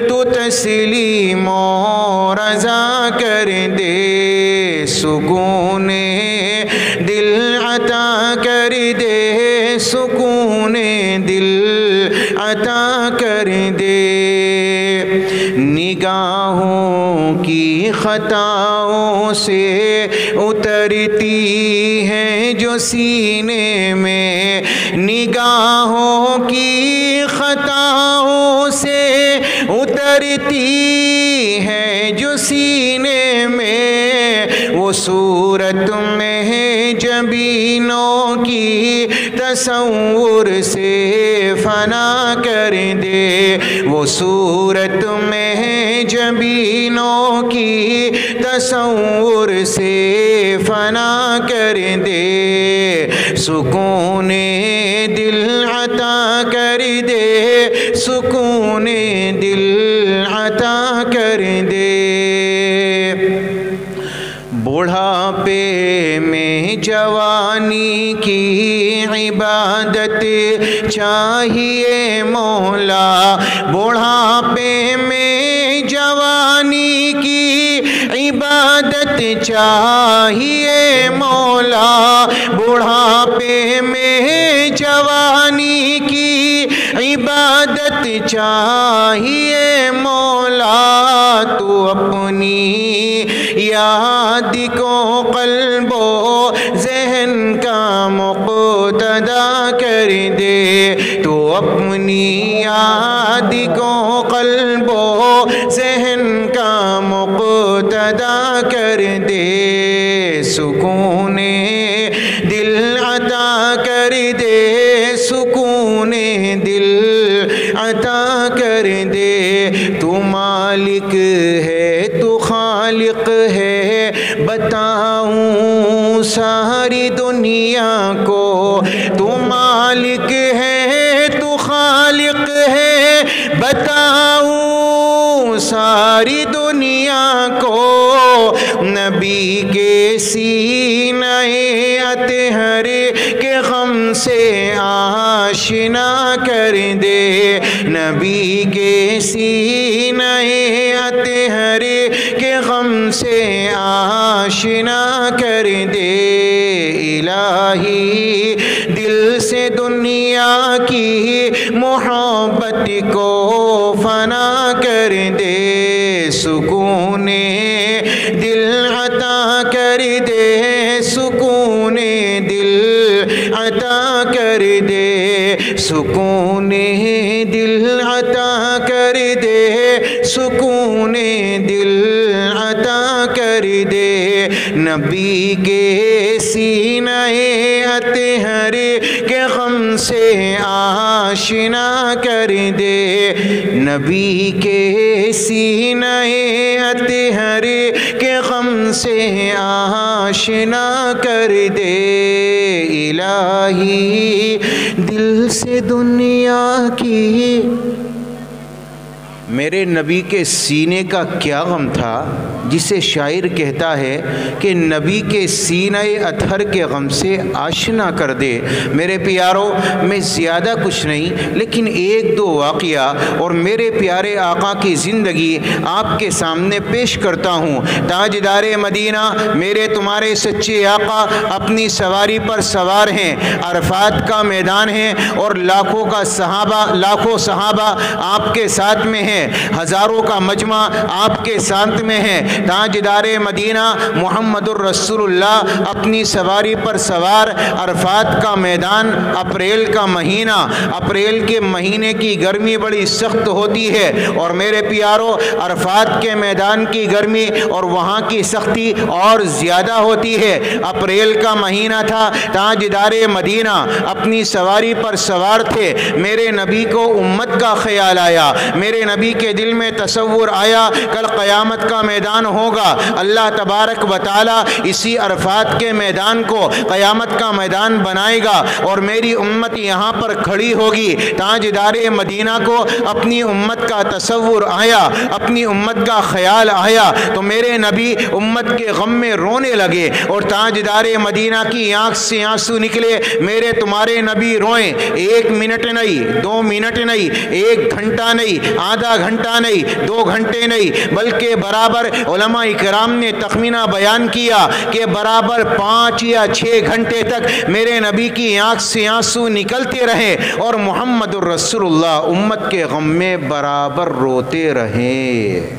تو تسلیم و رضا کر دے، سکون دل عطا کر دے، سکون دل عطا کر دے، نگاہوں کی خطاؤں سے اترتی ہیں جو سینے میں، نگاہوں کی خطاؤں سے اترتی ہیں جو سینے میں، وہ صورت میں ہے جبینوں کی تصور سے فنا کر دے، وہ صورت میں ہے جبینوں کی تصور سے فنا کر دے، سکون دل عطا کر دے، سکون دل عطا کر دے، بڑھاپے میں جوانی کی عبادت چاہیے مولا، بڑھاپے میں جوانی کی عبادت چاہیے مولا، بڑھاپے میں جوانی کی عبادت چاہیے مولا، تو اپنی یاد کو قلب و ذہن کا مقتدا کر دے، تو اپنی یاد کو قلب و ذہن کا مقتدا کر دے، سکون دل عطا کر دے، سکون دل عطا کر دے، تو مالک ہے تو خالق ہے، بتاؤں ساری دنیا کو، تو مالک ہے تو خالق ہے، بتاؤں ساری دنیا کو، نبی کے سینہ اطہر کے غم سے آشنا کر دے، نبی کے سینہ اطہر کے غم سے آشنا کر دے، الہی دل سے دنیا کی محبت کو فنا کر دے، سکون دل عطا کر دے، سکون دل عطا کر دے، سکون دل عطا کر دے، سکون دل عطا کر دے، نبی کے سینہ اطہر کے غم سے آشنا کر دے، نبی کے سینہ اطہر کے غم سے آشنا کر دے، الہی دل سے دنیا کی میرے نبی کے سینے کا کیا غم تھا جسے شاعر کہتا ہے کہ نبی کے سینہ اطہر کے غم سے آشنا کر دے۔ میرے پیارو، میں زیادہ کچھ نہیں لیکن ایک دو واقعہ اور میرے پیارے آقا کی زندگی آپ کے سامنے پیش کرتا ہوں۔ تاجدار مدینہ میرے تمہارے سچے آقا اپنی سواری پر سوار ہیں، عرفات کا میدان ہے اور لاکھوں صحابہ آپ کے ساتھ میں ہیں، ہزاروں کا مجمع آپ کے ساتھ میں ہے۔ تاجدار مدینہ محمد الرسول اللہ اپنی سواری پر سوار، عرفات کا میدان، اپریل کا مہینہ، اپریل کے مہینے کی گرمی بڑی سخت ہوتی ہے اور میرے پیاروں عرفات کے میدان کی گرمی اور وہاں کی سختی اور زیادہ ہوتی ہے۔ اپریل کا مہینہ تھا، تاجدار مدینہ اپنی سواری پر سوار تھے۔ میرے نبی کو امت کا خیال آیا، میرے نبی کے دل میں تصور آیا کل قیامت کا میدان ہوگا، اللہ تبارک و تعالی اسی عرفات کے میدان کو قیامت کا میدان بنائے گا اور میری امت یہاں پر کھڑی ہوگی۔ تاجدار مدینہ کو اپنی امت کا تصور آیا، اپنی امت کا خیال آیا تو میرے نبی امت کے غم میں رونے لگے اور تاجدار مدینہ کی آنکھ سے آنسو نکلے۔ میرے تمہارے نبی روئیں، 1 منٹ نہیں، 2 منٹ نہیں، 1 گھنٹہ نہیں، آدھا گھنٹہ نہیں، 2 گھنٹے نہیں، بلکہ برابر علماء اکرام نے تخمینہ بیان کیا کہ برابر 5 یا 6 گھنٹے تک میرے نبی کی آنکھ سے آنسو نکلتے رہے اور محمد الرسول اللہ امت کے غم میں برابر روتے رہے۔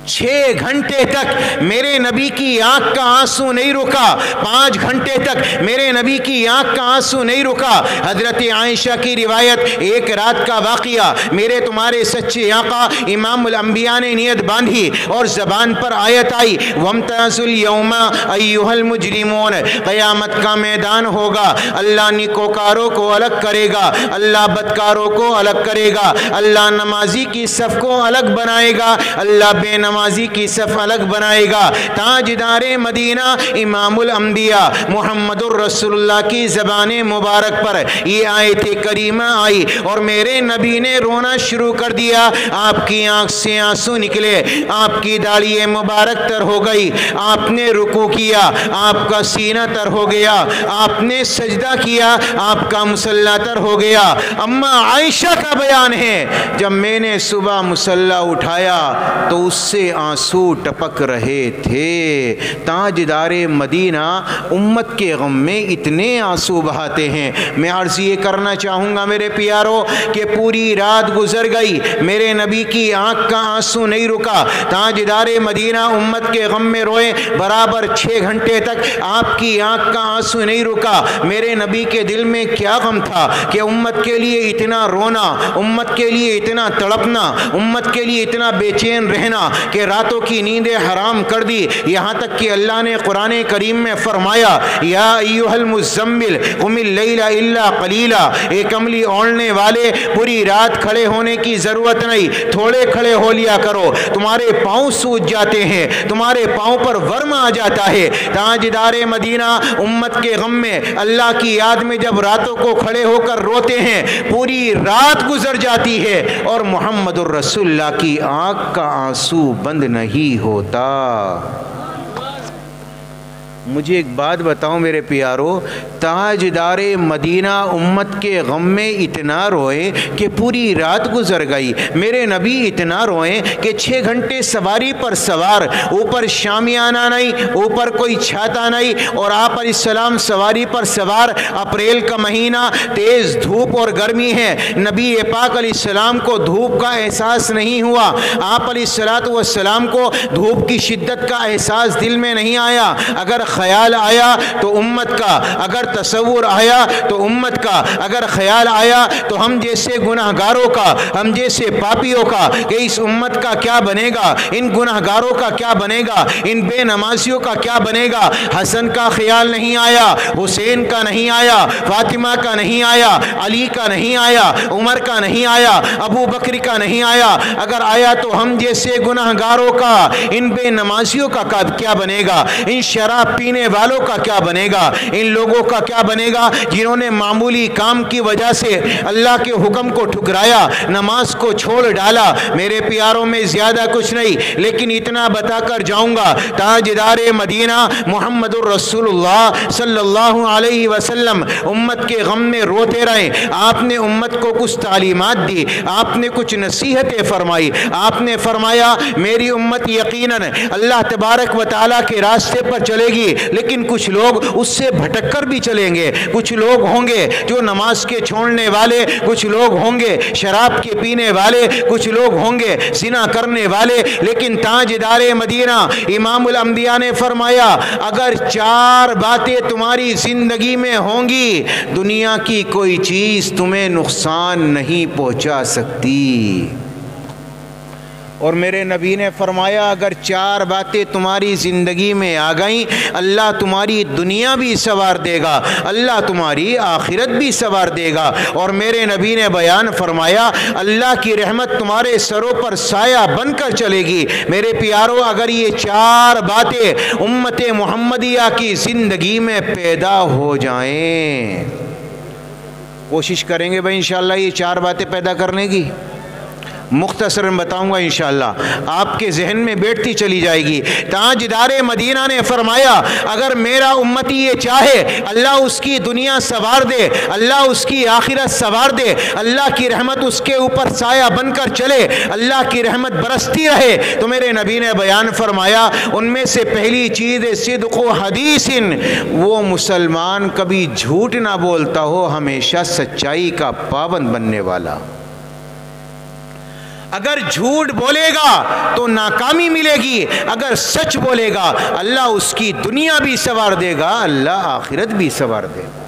6 گھنٹے تک میرے نبی کی آنکھ کا آنسو نہیں رکا، 5 گھنٹے تک میرے نبی کی آنکھ کا آنسو نہیں رکا۔ حضرت عائشہ کی روایت، ایک رات کا واقعہ، میرے تمہارے سچے آقا امام الانبیاء نے نیت باندھی اور زبان پر آیت آئی، وَامْتَازُوا الْيَوْمَ أَيُّهَا الْمُجْرِمُونَ، قیامت کا میدان ہوگا، اللہ نیکوکاروں کو الگ کرے گا، اللہ بدکاروں کو الگ کرے گا، اللہ نمازی کی صف کو الگ بنائے گا، اللہ بے نمازی کی صف الگ بنائے گا۔ تاجدار مدینہ امام الانبیاء محمد الرسول اللہ کی زبان مبارک پر یہ آیت کریمہ آئی اور میرے نبی نے رونا شروع کر دیا۔ آپ کی آنکھ سے آنسو نکلے، آپ کی داڑھی مبارک تر ہو گئی، آپ نے رکوع کیا، آپ کا سینہ تر ہو گیا، آپ نے سجدہ کیا، آپ کا مصلی تر ہو گیا۔ اما عائشہ کا بیان ہے، جب میں نے صبح مصلی اٹھایا تو اس سے آنسو ٹپک رہے تھے۔ تاجدار مدینہ امت کے غم میں اتنے آنسو بہاتے ہیں۔ میں عرض یہ کرنا چاہوں گا میرے پیارو کہ پوری رات گزر گئی، میرے نبی کی آنکھ کا آنسو نہیں رکا۔ تاجدار مدینہ امت کے غم میں روئے، برابر 6 گھنٹے تک آپ کی آنکھ کا آنسو نہیں رکا۔ میرے نبی کے دل میں کیا غم تھا کہ امت کے لیے اتنا رونا، امت کے لیے اتنا تڑپنا، امت کے لیے اتنا بے چین رہنا کہ راتوں کی نیندیں حرام کر دی۔ یہاں تک کہ اللہ نے قرآن کریم میں فرمایا، یا ایھا المزمل قم اللیل الا قلیلا، اے کملی اوڑھنے والے پوری رات کھڑے ہونے کی ضرورت نہیں، تھوڑے کھڑے ہو لیا کرو، تمہارے پاؤں سوج جاتے ہیں، تمہارے پاؤں پر ورم آ جاتا ہے۔ تاجدار مدینہ امت کے غم میں اللہ کی یاد میں جب راتوں کو کھڑے ہو کر روتے ہیں، پوری رات گزر جاتی ہے اور محمد الرسول اللہ کی آنکھ کا آنسو بند نہیں ہوتا۔ مجھے ایک بات بتاؤ میرے پیارو، تاجدار مدینہ امت کے غم میں اتنا روئے کہ پوری رات گزر گئی، میرے نبی اتنا روئے کہ 6 گھنٹے سواری پر سوار، اوپر شامیانہ نہیں، اوپر کوئی چھاتا نہیں، اور آپ علیہ السلام سواری پر سوار، اپریل کا مہینہ، تیز دھوپ اور گرمی ہے، نبی پاک علیہ السلام کو دھوپ کا احساس نہیں ہوا، آپ علیہ السلام کو دھوپ کی شدت کا احساس دل میں نہیں آیا۔ اگر خیال آیا تو امت کا، اگر تصور آیا تو امت کا، اگر خیال آیا تو ہم جیسے گناہگاروں کا، ہم جیسے پاپیوں کا، کہ اس امت کا کیا بنے گا، ان گناہگاروں کا کیا بنے گا، ان بے نمازیوں کا کیا بنے گا۔ حسن کا خیال نہیں آیا، حسین کا نہیں آیا، فاطمہ کا نہیں آیا، علی کا نہیں آیا، عمر کا نہیں آیا، ابو بکر کا نہیں آیا۔ اگر آیا تو ہم جیسے گناہگاروں کا، ان بے نمازیوں کا کیا بنے گا، ان شراب پینے والوں کا کیا بنے گا؟ ان لوگوں کا کیا بنے گا جنہوں نے معمولی کام کی وجہ سے اللہ کے حکم کو ٹھکرایا، نماز کو چھوڑ ڈالا۔ میرے پیاروں میں زیادہ کچھ نہیں، لیکن اتنا بتا کر جاؤں گا، تاجدار مدینہ محمد الرسول اللہ صلی اللہ علیہ وسلم امت کے غم میں روتے رہے۔ آپ نے امت کو کچھ تعلیمات دی، آپ نے کچھ نصیحتیں فرمائی۔ آپ نے فرمایا میری امت یقیناً اللہ تبارک و تعالیٰ کے راستے پر چلے گی، لیکن کچھ لوگ اس سے بھٹک کر بھی چلیں گے۔ کچھ لوگ ہوں گے جو نماز کے چھوڑنے والے، کچھ لوگ ہوں گے شراب کے پینے والے، کچھ لوگ ہوں گے زنا کرنے والے، لیکن تاجدار مدینہ امام الانبیاء نے فرمایا اگر 4 باتیں تمہاری زندگی میں ہوں گی، دنیا کی کوئی چیز تمہیں نقصان نہیں پہنچا سکتی۔ اور میرے نبی نے فرمایا اگر 4 باتیں تمہاری زندگی میں آ گئیں، اللہ تمہاری دنیا بھی سنوار دے گا، اللہ تمہاری آخرت بھی سنوار دے گا۔ اور میرے نبی نے بیان فرمایا اللہ کی رحمت تمہارے سروں پر سایہ بن کر چلے گی۔ میرے پیاروں، اگر یہ 4 باتیں امت محمدیہ کی زندگی میں پیدا ہو جائیں، کوشش کریں گے بھائی انشاءاللہ یہ 4 باتیں پیدا کرنے کی؟ مختصراً بتاؤں گا انشاءاللہ، آپ کے ذہن میں بیٹھتی چلی جائے گی۔ تاجدار مدینہ نے فرمایا اگر میرا امتی یہ چاہے اللہ اس کی دنیا سنوار دے، اللہ اس کی آخرت سنوار دے، اللہ کی رحمت اس کے اوپر سایہ بن کر چلے، اللہ کی رحمت برستی رہے، تو میرے نبی نے بیان فرمایا ان میں سے پہلی چیز صدق و حدیث، وہ مسلمان کبھی جھوٹ نہ بولتا ہو، ہمیشہ سچائی کا پابند بننے والا۔ اگر جھوٹ بولے گا تو ناکامی ملے گی، اگر سچ بولے گا اللہ اس کی دنیا بھی سنوار دے گا، اللہ آخرت بھی سنوار دے گا۔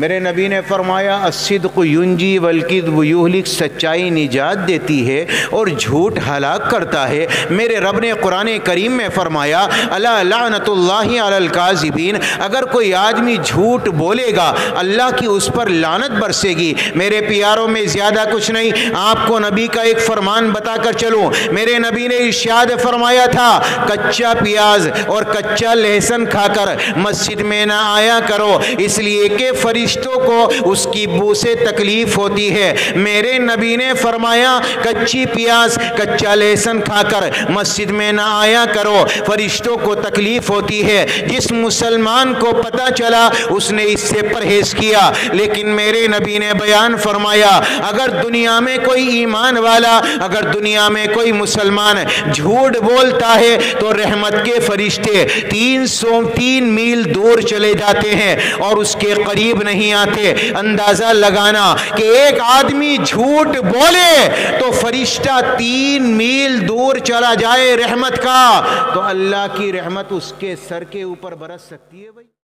میرے نبی نے فرمایا الصدق ینجی والکذب یہلک، سچائی نجات دیتی ہے اور جھوٹ ہلاک کرتا ہے۔ میرے رب نے قرآن کریم میں فرمایا الا لعنت اللہ علی الکاذبین، اگر کوئی آدمی جھوٹ بولے گا اللہ کی اس پر لعنت برسے گی۔ میرے پیاروں میں زیادہ کچھ نہیں، آپ کو نبی کا ایک فرمان بتا کر چلوں۔ میرے نبی نے ارشاد فرمایا تھا کچا پیاز اور کچا لہسن کھا کر مسجد میں نہ آیا کرو، اس لیے کہ فرشتوں کو اس کی بو سے تکلیف ہوتی ہے۔ میرے نبی نے فرمایا کچی پیاز کچا لہسن کھا کر مسجد میں نہ آیا کرو، فرشتوں کو تکلیف ہوتی ہے۔ جس مسلمان کو پتہ چلا اس نے اس سے پرہیز کیا، لیکن میرے نبی نے بیان فرمایا اگر دنیا میں کوئی ایمان والا، اگر دنیا میں کوئی مسلمان جھوٹ بولتا ہے تو رحمت کے فرشتے 303 میل دور چلے جاتے ہیں اور اس کے قریب نہیں آتے۔ اندازہ لگانا کہ ایک آدمی جھوٹ بولے تو فرشتہ 3 میل دور چلا جائے رحمت کا، تو اللہ کی رحمت اس کے سر کے اوپر برس سکتی ہے بھائی۔